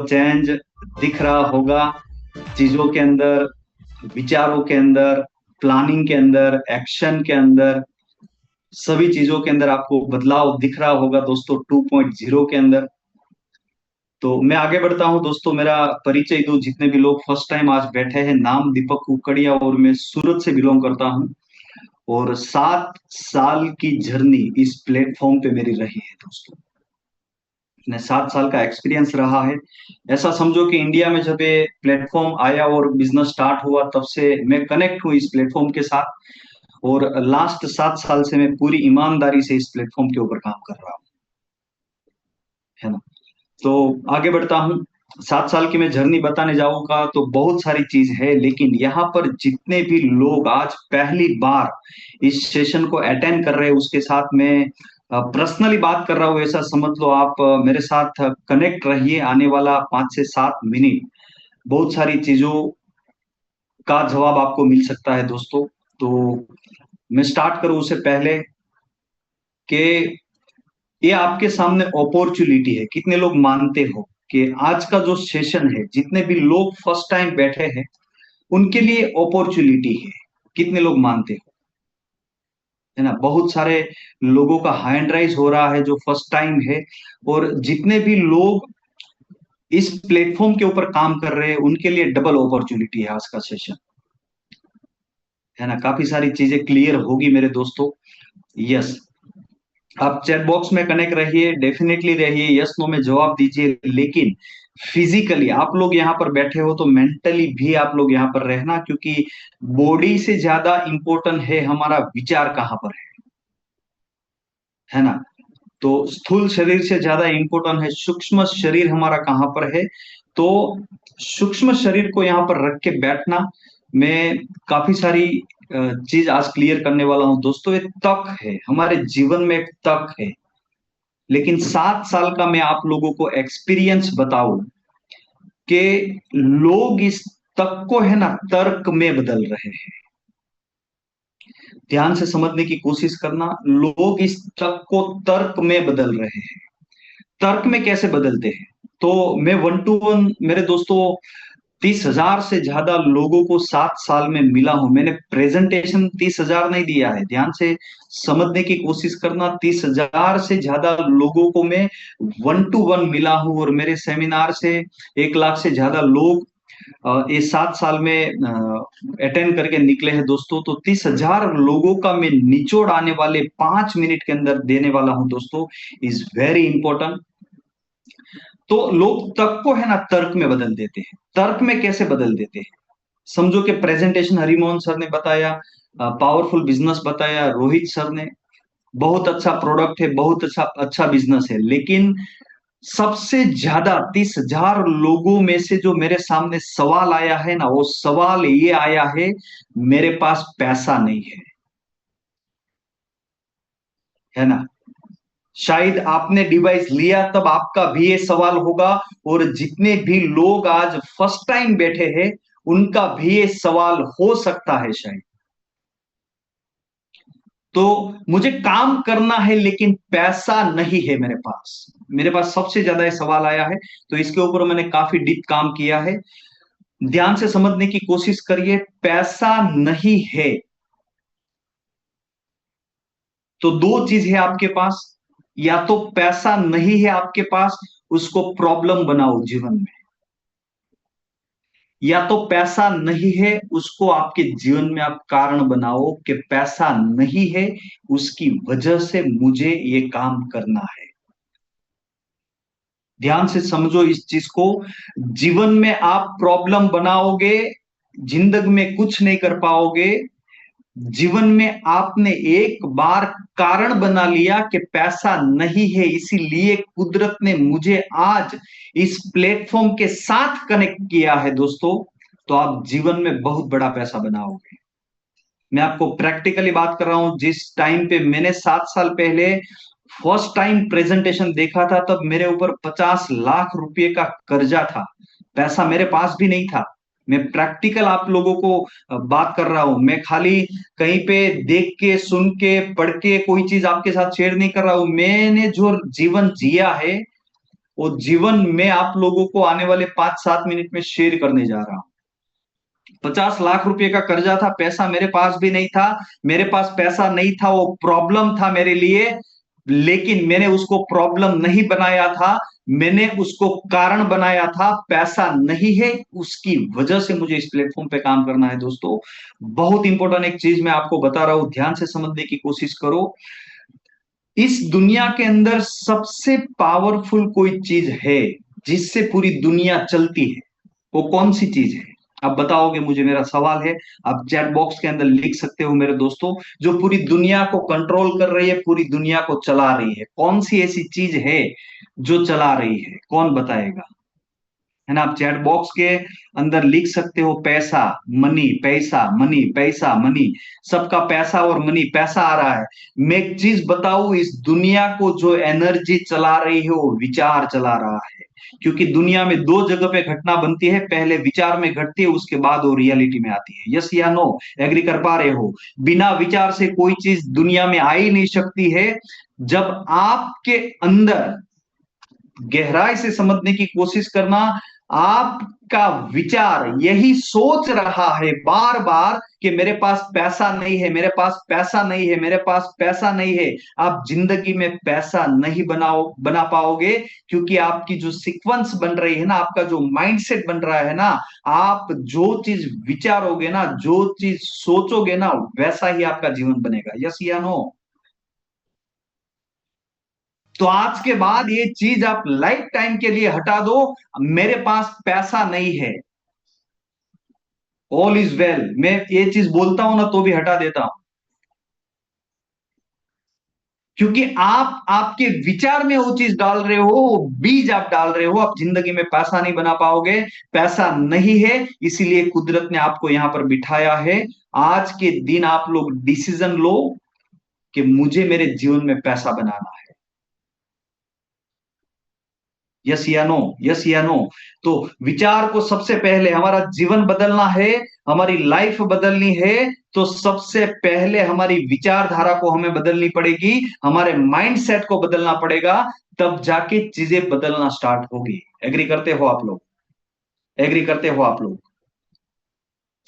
Change दिख रहा होगा चीजों के अंदर, विचारों के अंदर, प्लानिंग के अंदर, एक्शन के अंदर, सभी चीजों के अंदर आपको बदलाव दिख रहा होगा दोस्तों 2.0 के अंदर। तो मैं आगे बढ़ता हूं दोस्तों, मेरा परिचय दूं जितने भी लोग फर्स्ट टाइम आज बैठे हैं। नाम दीपक कुकड़िया और मैं सूरत से बिलोंग करता हूं। और 7 साल की जर्नी इस प्लेटफॉर्म पे मेरी रही है दोस्तों। ने 7 साल का एक्सपीरियंस रहा है। ऐसा समझो कि इंडिया में जब ये प्लेटफॉर्म आया और बिजनेस स्टार्ट हुआ, तब से मैं कनेक्ट हूँ इस प्लेटफॉर्म के साथ। और लास्ट 7 साल से मैं पूरी ईमानदारी से इस प्लेटफॉर्म के ऊपर काम कर रहा हूँ, है ना। तो आगे बढ़ता हूँ। 7 साल की मैं जर्नी बताने जाऊंगा तो बहुत सारी चीज है, लेकिन यहाँ पर जितने भी लोग आज पहली बार इस सेशन को अटेंड कर रहे हैं उसके साथ मैं पर्सनली बात कर रहा हूँ, ऐसा समझ लो। आप मेरे साथ कनेक्ट रहिए। आने वाला 5 से 7 मिनट बहुत सारी चीजों का जवाब आपको मिल सकता है दोस्तों। तो मैं स्टार्ट करूं उससे पहले कि ये आपके सामने अपॉर्चुनिटी है। कितने लोग मानते हो कि आज का जो सेशन है, जितने भी लोग फर्स्ट टाइम बैठे हैं उनके लिए अपॉर्चुनिटी है? कितने लोग मानते हो, है ना। बहुत सारे लोगों का हैंड राइज हो रहा है जो फर्स्ट टाइम है। और जितने भी लोग इस प्लेटफॉर्म के ऊपर काम कर रहे हैं उनके लिए डबल अपॉर्चुनिटी है आज का सेशन, है ना। काफी सारी चीजें क्लियर होगी मेरे दोस्तों। यस, आप चैट बॉक्स में कनेक्ट रहिए, डेफिनेटली रहिए, यस नो में जवाब दीजिए। लेकिन फिजिकली आप लोग यहाँ पर बैठे हो तो मेंटली भी आप लोग यहाँ पर रहना, क्योंकि बॉडी से ज्यादा इंपॉर्टेंट है हमारा विचार कहाँ पर है ना। तो स्थूल शरीर से ज्यादा इंपॉर्टेंट है सूक्ष्म शरीर हमारा कहाँ पर है। तो सूक्ष्म शरीर को यहाँ पर रख के बैठना। मैं काफी सारी चीज आज क्लियर करने वाला हूँ दोस्तों। ये तक है, हमारे जीवन में एक तक है। लेकिन 7 साल का मैं आप लोगों को एक्सपीरियंस बताऊं कि लोग इस तक को, है ना, तर्क में बदल रहे हैं। ध्यान से समझने की कोशिश करना। लोग इस तक को तर्क में बदल रहे हैं। तर्क में कैसे बदलते हैं? तो मैं 1 to 1 मेरे दोस्तों 30,000 से ज्यादा लोगों को 7 साल में मिला हूं। मैंने प्रेजेंटेशन 30,000 नहीं दिया है, ध्यान से समझने की कोशिश करना। 30,000 से ज्यादा लोगों को मैं 1 to 1 मिला हूं और मेरे सेमिनार से 1 लाख से ज्यादा लोग ये 7 साल में अटेंड करके निकले हैं दोस्तों। तो 30,000 लोगों का मैं निचोड़ आने वाले 5 मिनट के अंदर देने वाला हूं दोस्तों, इज वेरी इंपॉर्टेंट। तो लोग तर्क को, है ना, तर्क में बदल देते हैं। तर्क में कैसे बदल देते हैं? समझो कि प्रेजेंटेशन हरिमोहन सर ने बताया, पावरफुल बिजनेस बताया रोहित सर ने, बहुत अच्छा प्रोडक्ट है, बहुत अच्छा अच्छा बिजनेस है। लेकिन सबसे ज्यादा 30,000 लोगों में से जो मेरे सामने सवाल आया है ना, वो सवाल ये आया है, मेरे पास पैसा नहीं है ना। शायद आपने डिवाइस लिया तब आपका भी ये सवाल होगा। और जितने भी लोग आज फर्स्ट टाइम बैठे हैं उनका भी ये सवाल हो सकता है शायद। तो मुझे काम करना है लेकिन पैसा नहीं है मेरे पास। मेरे पास सबसे ज्यादा ये सवाल आया है। तो इसके ऊपर मैंने काफी डीप काम किया है। ध्यान से समझने की कोशिश करिए। पैसा नहीं है तो दो चीज है आपके पास। या तो पैसा नहीं है आपके पास, उसको प्रॉब्लम बनाओ जीवन में। या तो पैसा नहीं है, उसको आपके जीवन में आप कारण बनाओ कि पैसा नहीं है, उसकी वजह से मुझे ये काम करना है। ध्यान से समझो इस चीज को। जीवन में आप प्रॉब्लम बनाओगे, जिंदगी में कुछ नहीं कर पाओगे। जीवन में आपने एक बार कारण बना लिया कि पैसा नहीं है, इसीलिए कुदरत ने मुझे आज इस प्लेटफॉर्म के साथ कनेक्ट किया है दोस्तों। तो आप जीवन में बहुत बड़ा पैसा बनाओगे। मैं आपको प्रैक्टिकली बात कर रहा हूं। जिस टाइम पे मैंने 7 साल पहले फर्स्ट टाइम प्रेजेंटेशन देखा था, तब मेरे ऊपर 50 लाख रुपए का कर्जा था। पैसा मेरे पास भी नहीं था। मैं प्रैक्टिकल आप लोगों को बात कर रहा हूं। मैं खाली कहीं पे देख के, सुन के, पढ़ के कोई चीज आपके साथ शेयर नहीं कर रहा हूं। मैंने जो जीवन जिया है वो जीवन में आप लोगों को आने वाले 5-7 मिनट में शेयर करने जा रहा हूं। 50 लाख रुपए का कर्जा था, पैसा मेरे पास भी नहीं था। मेरे पास पैसा नहीं था, वो प्रॉब्लम था मेरे लिए। लेकिन मैंने उसको प्रॉब्लम नहीं बनाया था, मैंने उसको कारण बनाया था। पैसा नहीं है, उसकी वजह से मुझे इस प्लेटफॉर्म पे काम करना है। दोस्तों, बहुत इंपॉर्टेंट एक चीज मैं आपको बता रहा हूं, ध्यान से समझने की कोशिश करो। इस दुनिया के अंदर सबसे पावरफुल कोई चीज है जिससे पूरी दुनिया चलती है, वो कौन सी चीज है? आप बताओगे मुझे, मेरा सवाल है। आप चैट बॉक्स के अंदर लिख सकते हो मेरे दोस्तों। जो पूरी दुनिया को कंट्रोल कर रही है, पूरी दुनिया को चला रही है, कौन सी ऐसी चीज है जो चला रही है? कौन बताएगा? है ना, आप चैट बॉक्स के अंदर लिख सकते हो, पैसा, मनी, पैसा, मनी, पैसा, मनी। सबका पैसा और मनी, पैसा आ रहा है। मैं एक चीज बताऊं, इस दुनिया को जो एनर्जी चला रही है वो विचार चला रहा है। क्योंकि दुनिया में दो जगह पे घटना बनती है, पहले विचार में घटती है, उसके बाद वो रियलिटी में आती है। यस या नो? एग्री कर पा रहे हो? बिना विचार से कोई चीज दुनिया में आ ही नहीं सकती है। जब आपके अंदर, गहराई से समझने की कोशिश करना, आपका विचार यही सोच रहा है बार बार कि मेरे पास पैसा नहीं है, मेरे पास पैसा नहीं है, मेरे पास पैसा नहीं है। आप जिंदगी में पैसा नहीं बना पाओगे, क्योंकि आपकी जो सीक्वेंस बन रही है ना, आपका जो माइंडसेट बन रहा है ना, आप जो चीज विचारोगे ना, जो चीज सोचोगे ना, वैसा ही आपका जीवन बनेगा। यस या नो? तो आज के बाद ये चीज आप लाइफ टाइम के लिए हटा दो, मेरे पास पैसा नहीं है, ऑल इज वेल। मैं ये चीज बोलता हूं ना तो भी हटा देता हूं, क्योंकि आप आपके विचार में वो चीज डाल रहे हो, वो बीज आप डाल रहे हो। आप जिंदगी में पैसा नहीं बना पाओगे, पैसा नहीं है, इसीलिए कुदरत ने आपको यहां पर बिठाया है। आज के दिन आप लोग डिसीजन लो कि मुझे मेरे जीवन में पैसा बनाना है। यस या नो? यस या नो? तो विचार को सबसे पहले, हमारा जीवन बदलना है, हमारी लाइफ बदलनी है, तो सबसे पहले हमारी विचारधारा को हमें बदलनी पड़ेगी, हमारे माइंड सेट को बदलना पड़ेगा। तब जाके चीजें बदलना स्टार्ट होगी। एग्री करते हो आप लोग? एग्री करते हो आप लोग?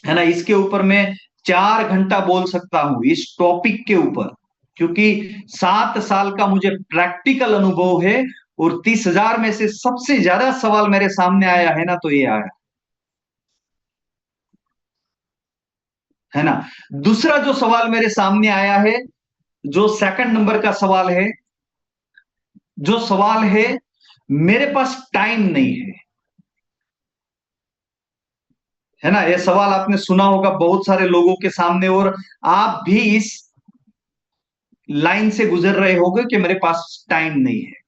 है ना? इसके ऊपर मैं 4 घंटा बोल सकता हूं इस टॉपिक के ऊपर, क्योंकि 7 साल का मुझे प्रैक्टिकल अनुभव है। और 30,000 में से सबसे ज्यादा सवाल मेरे सामने आया है ना, तो ये आया है ना। दूसरा जो सवाल मेरे सामने आया है, जो सेकंड नंबर का सवाल है, जो सवाल है, मेरे पास टाइम नहीं है ना। ये सवाल आपने सुना होगा बहुत सारे लोगों के सामने, और आप भी इस लाइन से गुजर रहे होगे कि मेरे पास टाइम नहीं है।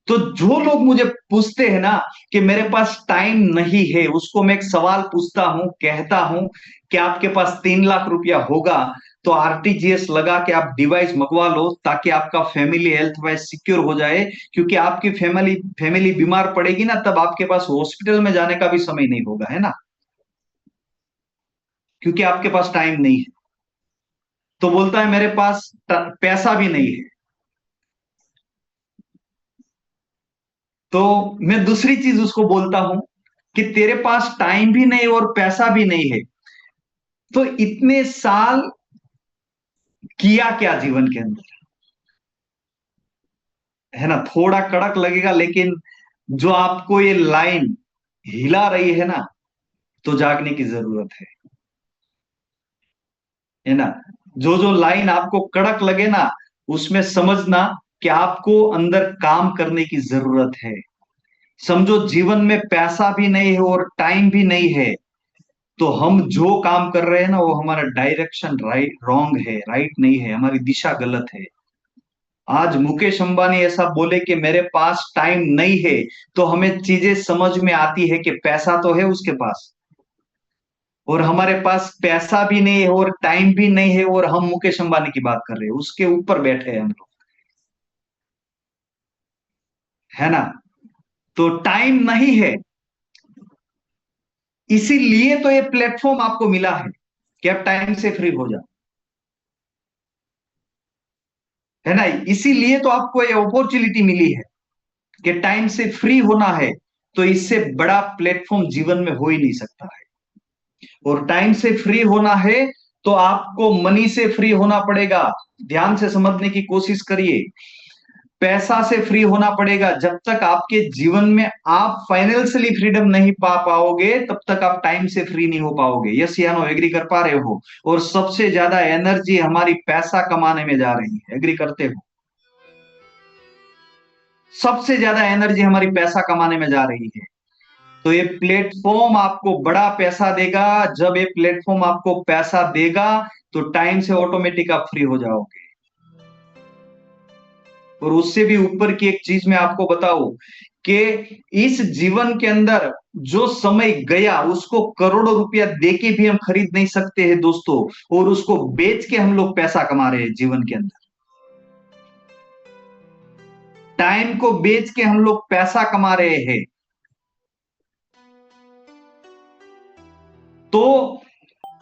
तो जो लोग मुझे पूछते हैं ना कि मेरे पास टाइम नहीं है, उसको मैं एक सवाल पूछता हूं, कहता हूं कि आपके पास 3 लाख रुपया होगा तो आरटीजीएस लगा के आप डिवाइस मंगवा लो, ताकि आपका फैमिली हेल्थ वाइज सिक्योर हो जाए। क्योंकि आपकी फैमिली फैमिली बीमार पड़ेगी ना, तब आपके पास हॉस्पिटल में जाने का भी समय नहीं होगा, है ना, क्योंकि आपके पास टाइम नहीं है। तो बोलता है मेरे पास पैसा भी नहीं है। तो मैं दूसरी चीज उसको बोलता हूं कि तेरे पास टाइम भी नहीं और पैसा भी नहीं है, तो इतने साल किया क्या जीवन के अंदर? है ना, थोड़ा कड़क लगेगा, लेकिन जो आपको ये लाइन हिला रही है ना, तो जागने की जरूरत है ना। जो जो लाइन आपको कड़क लगे ना, उसमें समझना कि आपको अंदर काम करने की जरूरत है। समझो, जीवन में पैसा भी नहीं है और टाइम भी नहीं है, तो हम जो काम कर रहे हैं ना, वो हमारा डायरेक्शन राइट रॉन्ग है, राइट नहीं है, हमारी दिशा गलत है। आज मुकेश अंबानी ऐसा बोले कि मेरे पास टाइम नहीं है, तो हमें चीजें समझ में आती है कि पैसा तो है उसके पास, और हमारे पास पैसा भी नहीं है और टाइम भी नहीं है, और हम मुकेश अंबानी की बात कर रहे हैं, उसके ऊपर बैठे हैं हम लोग, है ना। तो टाइम नहीं है, इसीलिए तो ये प्लेटफॉर्म आपको मिला है कि आप टाइम से फ्री हो जाओ, है ना। इसीलिए तो आपको ये अपॉर्चुनिटी मिली है कि टाइम से फ्री होना है, तो इससे बड़ा प्लेटफॉर्म जीवन में हो ही नहीं सकता है। और टाइम से फ्री होना है तो आपको मनी से फ्री होना पड़ेगा। ध्यान से समझने की कोशिश करिए। पैसा से फ्री होना पड़ेगा। जब तक आपके जीवन में आप फाइनेंशियली फ्रीडम नहीं पा पाओगे, तब तक आप टाइम से फ्री नहीं हो पाओगे। यस या नो, एग्री कर पा रहे हो? और सबसे ज्यादा एनर्जी हमारी पैसा कमाने में जा रही है, एग्री करते हो? सबसे ज्यादा एनर्जी हमारी पैसा कमाने में जा रही है। तो ये प्लेटफॉर्म आपको बड़ा पैसा देगा। जब ये प्लेटफॉर्म आपको पैसा देगा, तो टाइम से ऑटोमेटिक आप फ्री हो जाओगे। और उससे भी ऊपर की एक चीज मैं आपको बताऊं कि इस जीवन के अंदर जो समय गया, उसको करोड़ों रुपया देके भी हम खरीद नहीं सकते हैं दोस्तों। और उसको बेच के हम लोग पैसा कमा रहे हैं जीवन के अंदर। टाइम को बेच के हम लोग पैसा कमा रहे हैं। तो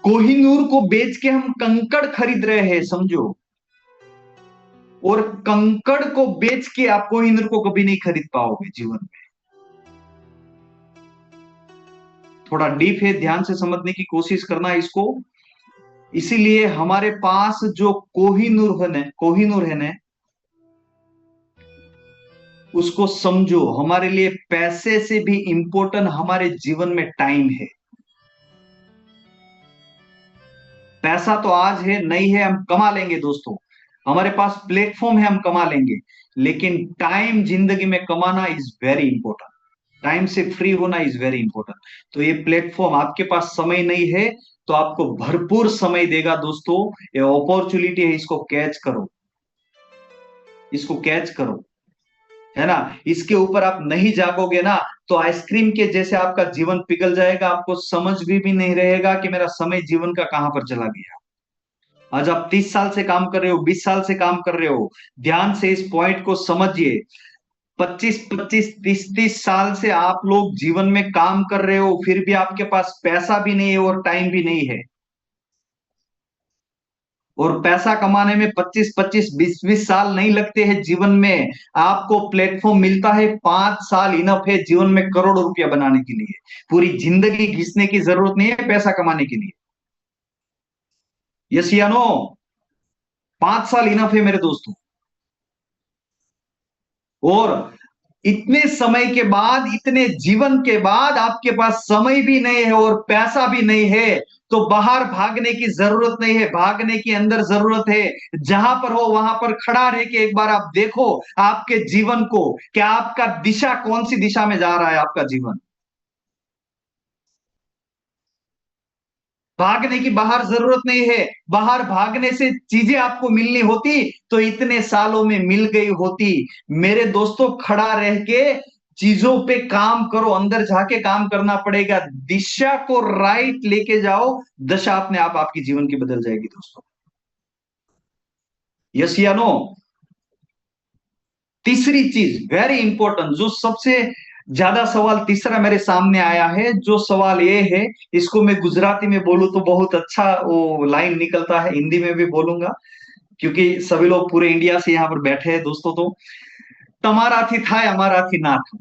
कोहिनूर को बेच के हम कंकड़ खरीद रहे हैं, समझो। और कंकड़ को बेच के आप कोहिनूर को कभी नहीं खरीद पाओगे जीवन में। थोड़ा डीप है, ध्यान से समझने की कोशिश करना इसको। इसीलिए हमारे पास जो कोहिनूर है ना, उसको समझो। हमारे लिए पैसे से भी इंपॉर्टेंट हमारे जीवन में टाइम है। पैसा तो आज है, नहीं है, हम कमा लेंगे दोस्तों। हमारे पास प्लेटफॉर्म है, हम कमा लेंगे। लेकिन टाइम जिंदगी में कमाना इज वेरी इंपॉर्टेंट। टाइम से फ्री होना इज वेरी इंपॉर्टेंट। तो ये प्लेटफॉर्म, आपके पास समय नहीं है तो आपको भरपूर समय देगा दोस्तों। ये अपॉर्चुनिटी है, इसको कैच करो। इसको कैच करो, है ना? इसके ऊपर आप नहीं जागोगे ना, तो आइसक्रीम के जैसे आपका जीवन पिघल जाएगा। आपको समझ भी नहीं रहेगा कि मेरा समय जीवन का कहां पर चला गया। आज आप 30 साल से काम कर रहे हो, 20 साल से काम कर रहे हो। ध्यान से इस पॉइंट को समझिए। 25-25, 30-30 साल से आप लोग जीवन में काम कर रहे हो, फिर भी आपके पास पैसा भी नहीं है और टाइम भी नहीं है। और पैसा कमाने में 25-25, 20-20 साल नहीं लगते हैं जीवन में। आपको प्लेटफॉर्म मिलता है, 5 साल इनफ है जीवन में करोड़ों रुपया बनाने के लिए। पूरी जिंदगी घिसने की जरूरत नहीं है पैसा कमाने के लिए। यस या नो? 5 साल इनफ है मेरे दोस्तों। और इतने समय के बाद, इतने जीवन के बाद आपके पास समय भी नहीं है और पैसा भी नहीं है, तो बाहर भागने की जरूरत नहीं है, भागने की अंदर जरूरत है। जहां पर हो वहां पर खड़ा रह के एक बार आप देखो आपके जीवन को, कि आपका दिशा कौन सी दिशा में जा रहा है आपका जीवन। भागने की बाहर जरूरत नहीं है। बाहर भागने से चीजें आपको मिलनी होती तो इतने सालों में मिल गई होती। मेरे दोस्तों, खड़ा रह के चीजों पे काम करो, अंदर जाके काम करना पड़ेगा। दिशा को राइट लेके जाओ, दशा अपने आप आपकी जीवन की बदल जाएगी दोस्तों। यस या नो? तीसरी चीज वेरी इंपॉर्टेंट, जो सबसे ज्यादा सवाल तीसरा मेरे सामने आया है, जो सवाल ये है, इसको मैं गुजराती में बोलूं तो बहुत अच्छा वो लाइन निकलता है, हिंदी में भी बोलूंगा क्योंकि सभी लोग पूरे इंडिया से यहाँ पर बैठे हैं दोस्तों। तो तमाराथी था हमाराथी ना था,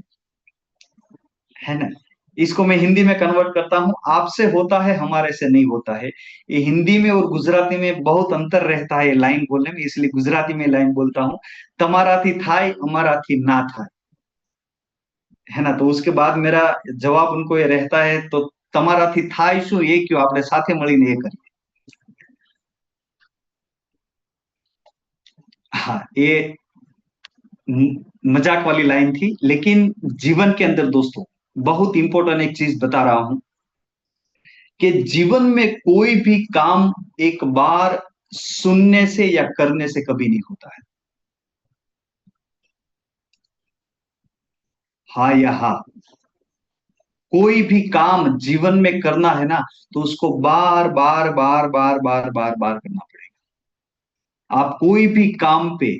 है ना? इसको मैं हिंदी में कन्वर्ट करता हूं, आपसे होता है हमारे से नहीं होता है। ये हिंदी में और गुजराती में बहुत अंतर रहता है ये लाइन बोलने में, इसलिए गुजराती में लाइन बोलता हूं। तमाराथी था हमाराथी ना था, है ना? तो उसके बाद मेरा जवाब उनको ये रहता है, तो તમારાથી થાય શું એ કયો, આપણે સાથે મળીને એ કરીએ। हाँ, ये मजाक वाली लाइन थी, लेकिन जीवन के अंदर दोस्तों बहुत इंपॉर्टेंट एक चीज बता रहा हूं, कि जीवन में कोई भी काम एक बार सुनने से या करने से कभी नहीं होता है। हाँ या हाँ? कोई भी काम जीवन में करना है ना, तो उसको बार बार बार बार बार बार बार करना पड़ेगा। आप कोई भी काम पे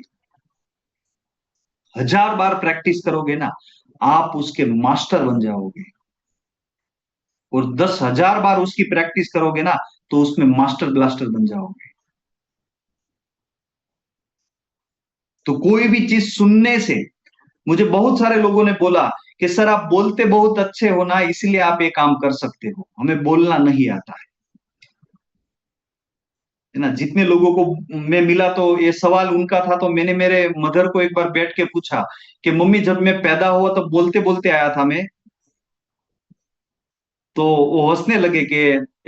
1000 बार प्रैक्टिस करोगे ना, आप उसके मास्टर बन जाओगे। और 10,000 बार उसकी प्रैक्टिस करोगे ना, तो उसमें मास्टर ब्लास्टर बन जाओगे। तो कोई भी चीज सुनने से मुझे बहुत सारे लोगों ने बोला कि सर आप बोलते बहुत अच्छे हो ना, इसलिए आप ये काम कर सकते हो, हमें बोलना नहीं आता है ना। जितने लोगों को मैं मिला तो ये सवाल उनका था, तो मैंने मेरे मदर को एक बार बैठ के पूछा कि मम्मी जब मैं पैदा हुआ तो बोलते बोलते आया था मैं। तो वो हंसने लगे कि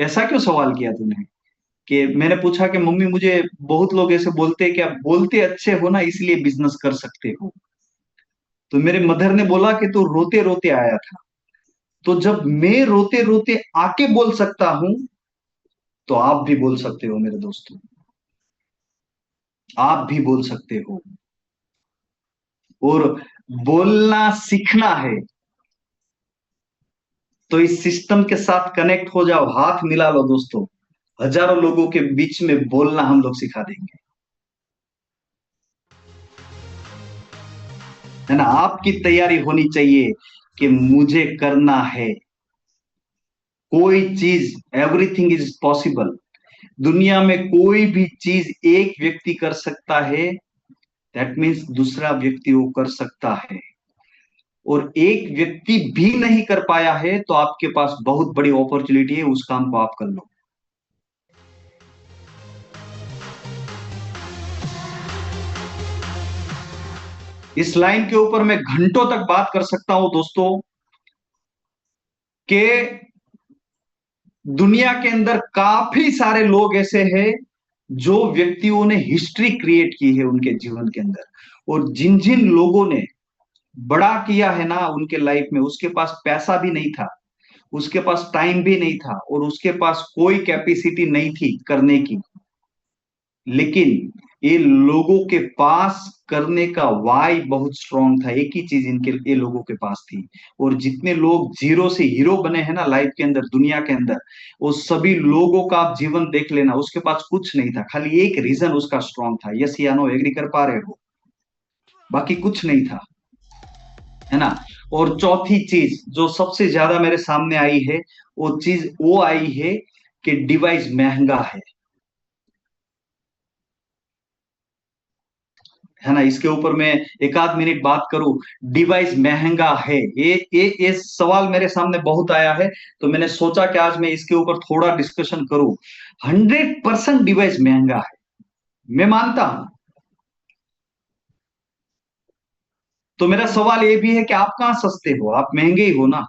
ऐसा क्यों सवाल किया तूने। कि मैंने पूछा कि मम्मी मुझे बहुत लोग ऐसे बोलते हैं कि आप बोलते अच्छे हो ना, इसलिए बिजनेस कर सकते हो। तो मेरे मदर ने बोला कि तू रोते रोते आया था, तो जब मैं रोते रोते आके बोल सकता हूं, तो आप भी बोल सकते हो मेरे दोस्तों, आप भी बोल सकते हो। और बोलना सीखना है तो इस सिस्टम के साथ कनेक्ट हो जाओ, हाथ मिला लो दोस्तों, हजारों लोगों के बीच में बोलना हम लोग सिखा देंगे, है ना। आपकी तैयारी होनी चाहिए कि मुझे करना है कोई चीज, एवरीथिंग इज पॉसिबल। दुनिया में कोई भी चीज एक व्यक्ति कर सकता है, दैट मीन्स दूसरा व्यक्ति वो कर सकता है। और एक व्यक्ति भी नहीं कर पाया है तो आपके पास बहुत बड़ी अपॉर्चुनिटी है, उस काम को आप कर लो। इस लाइन के ऊपर मैं घंटों तक बात कर सकता हूं दोस्तों, कि दुनिया के अंदर काफी सारे लोग ऐसे हैं जो व्यक्तियों ने हिस्ट्री क्रिएट की है उनके जीवन के अंदर, और जिन जिन लोगों ने बड़ा किया है ना उनके लाइफ में, उसके पास पैसा भी नहीं था, उसके पास टाइम भी नहीं था, और उसके पास कोई कैपेसिटी नहीं थी करने की, लेकिन ये लोगों के पास करने का वाई बहुत स्ट्रांग था, एक ही चीज इनके ये लोगों के पास थी। और जितने लोग जीरो से हीरो बने हैं ना लाइफ के अंदर, दुनिया के अंदर, वो सभी लोगों का आप जीवन देख लेना, उसके पास कुछ नहीं था, खाली एक रीजन उसका स्ट्रांग था, यस या नो, एग्री कर पा रहे हो, बाकी कुछ नहीं था, है ना। और चौथी चीज जो सबसे ज्यादा मेरे सामने आई है, वो चीज वो आई है कि डिवाइस महंगा है ना। इसके ऊपर मैं एक आध मिनट बात करूं, डिवाइस महंगा है, ये सवाल मेरे सामने बहुत आया है, तो मैंने सोचा कि आज मैं इसके ऊपर थोड़ा डिस्कशन करूं। 100% डिवाइस महंगा है, मैं मानता हूं। तो मेरा सवाल ये भी है कि आप कहां सस्ते हो, आप महंगे ही हो ना।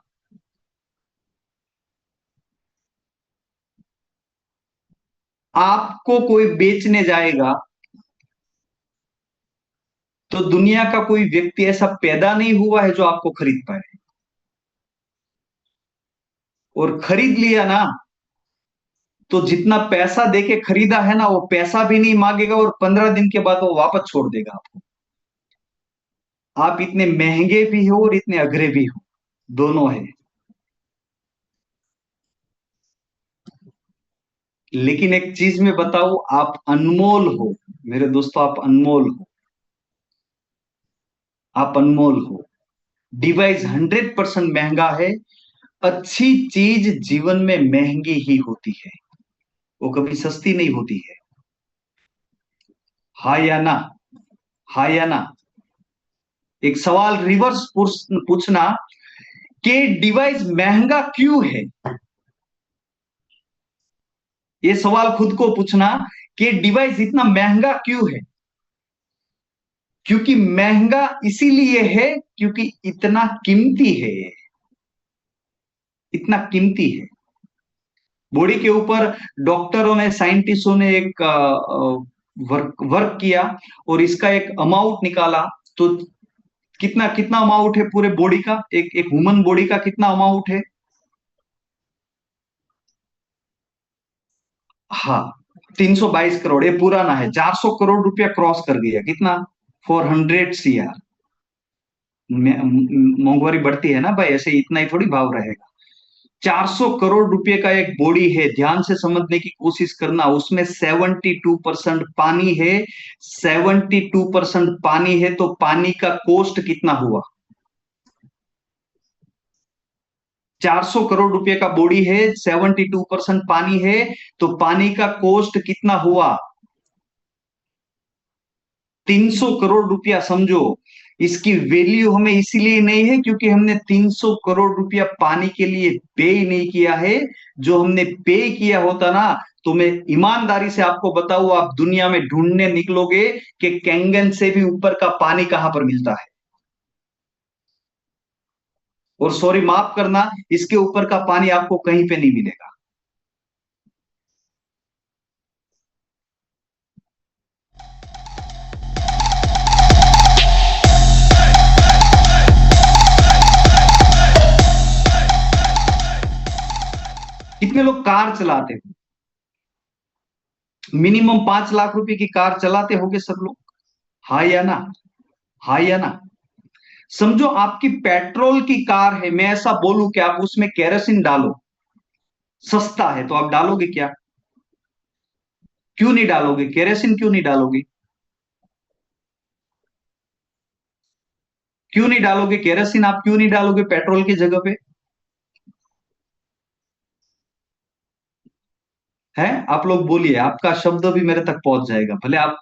आपको कोई बेचने जाएगा तो दुनिया का कोई व्यक्ति ऐसा पैदा नहीं हुआ है जो आपको खरीद पाए, और खरीद लिया ना, तो जितना पैसा देके खरीदा है ना वो पैसा भी नहीं मांगेगा, और 15 दिन के बाद वो वापस छोड़ देगा आपको। आप इतने महंगे भी हो और इतने अघरे भी हो, दोनों है। लेकिन एक चीज मैं बताऊं, आप अनमोल हो मेरे दोस्तों, आप अनमोल हो, आप अनमोल हो। डिवाइस 100% महंगा है, अच्छी चीज जीवन में महंगी ही होती है, वो कभी सस्ती नहीं होती है। हाँ या ना, हाँ या ना। एक सवाल रिवर्स पूछना कि डिवाइस महंगा क्यों है, ये सवाल खुद को पूछना कि डिवाइस इतना महंगा क्यों है। क्योंकि महंगा इसीलिए है क्योंकि इतना कीमती है, इतना कीमती है। बॉडी के ऊपर डॉक्टरों ने, साइंटिस्टों ने एक वर्क वर्क किया, और इसका एक अमाउंट निकाला। तो कितना कितना अमाउंट है पूरे बॉडी का, एक एक ह्यूमन बॉडी का कितना अमाउंट है। हाँ, 322 करोड़, ये पुराना है, 400 करोड़ रुपया क्रॉस कर गया, कितना, 400 CR। मोंगवारी बढ़ती है ना भाई, ऐसे इतना ही थोड़ी भाव रहेगा। 400 करोड़ रुपए का एक बॉडी है, ध्यान से समझने की कोशिश करना, उसमें 72% पानी है। 72% पानी है तो पानी का कॉस्ट कितना हुआ। 400 करोड़ रुपए का बॉडी है, 72% पानी है, तो पानी का कॉस्ट कितना हुआ, 300 करोड़ रुपया समझो। इसकी वैल्यू हमें इसीलिए नहीं है क्योंकि हमने 300 करोड़ रुपया पानी के लिए पे ही नहीं किया है। जो हमने पे किया होता ना, तो मैं ईमानदारी से आपको बताऊं, आप दुनिया में ढूंढने निकलोगे कि कैंगन से भी ऊपर का पानी कहां पर मिलता है। और सॉरी माफ करना, इसके ऊपर का पानी आपको कहीं पे नहीं मिलेगा। कितने लोग कार चलाते हैं? मिनिमम 5 लाख रुपए की कार चलाते होंगे सब लोग। हाँ या ना? हाँ या ना? समझो आपकी पेट्रोल की कार है, मैं ऐसा बोलूं कि आप उसमें केरोसिन डालो, सस्ता है, तो आप डालोगे क्या? क्यों नहीं डालोगे? केरोसिन क्यों नहीं डालोगे? क्यों नहीं डालोगे केरोसिन? आप क्यों नहीं डालोगे पेट्रोल की जगह पे? है? आप लोग बोलिए, आपका शब्द भी मेरे तक पहुंच जाएगा, भले आप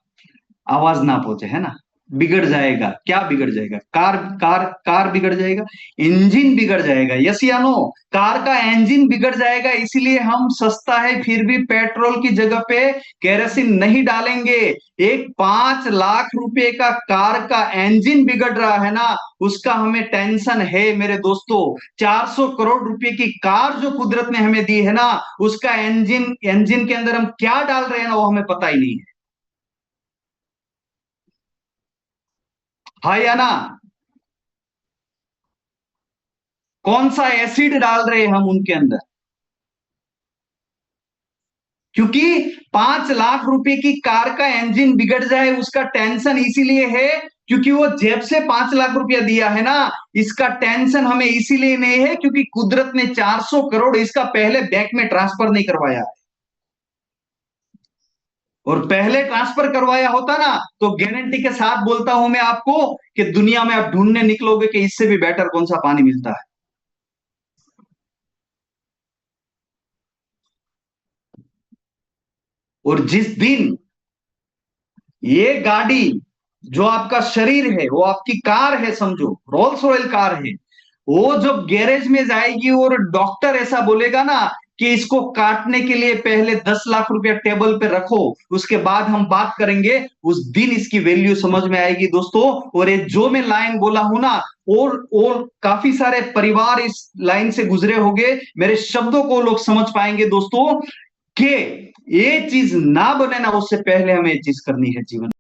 आवाज ना पहुंचे, है ना? बिगड़ जाएगा, क्या बिगड़ जाएगा? कार बिगड़ जाएगा, इंजन बिगड़ जाएगा, यस या नो? कार का इंजन बिगड़ जाएगा, इसीलिए हम सस्ता है फिर भी पेट्रोल की जगह पे केरोसिन नहीं डालेंगे। एक 5 लाख रुपए का कार का इंजन बिगड़ रहा है ना, उसका हमें टेंशन है मेरे दोस्तों। 400 करोड़ रुपए की कार जो कुदरत ने हमें दी है ना, उसका इंजन इंजन के अंदर हम क्या डाल रहे हैं ना, वो हमें पता ही नहीं है। हाँ या ना? कौन सा एसिड डाल रहे हैं हम उनके अंदर? क्योंकि 5 लाख रुपए की कार का इंजन बिगड़ जाए उसका टेंशन इसीलिए है क्योंकि वो जेब से 5 लाख रुपया दिया है ना। इसका टेंशन हमें इसीलिए नहीं है क्योंकि कुदरत ने 400 करोड़ इसका पहले बैंक में ट्रांसफर नहीं करवाया है। और पहले ट्रांसफर करवाया होता ना, तो गारंटी के साथ बोलता हूं मैं आपको कि दुनिया में आप ढूंढने निकलोगे कि इससे भी बेटर कौन सा पानी मिलता है। और जिस दिन ये गाड़ी, जो आपका शरीर है, वो आपकी कार है, समझो रोल्स रॉयल कार है, वो जब गैरेज में जाएगी और डॉक्टर ऐसा बोलेगा ना कि इसको काटने के लिए पहले 10 लाख रुपया टेबल पे रखो, उसके बाद हम बात करेंगे, उस दिन इसकी वैल्यू समझ में आएगी दोस्तों। और ये जो मैं लाइन बोला हूं ना, और काफी सारे परिवार इस लाइन से गुजरे होंगे, मेरे शब्दों को लोग समझ पाएंगे दोस्तों कि ये चीज ना बने ना, उससे पहले हमें ये चीज करनी है जीवन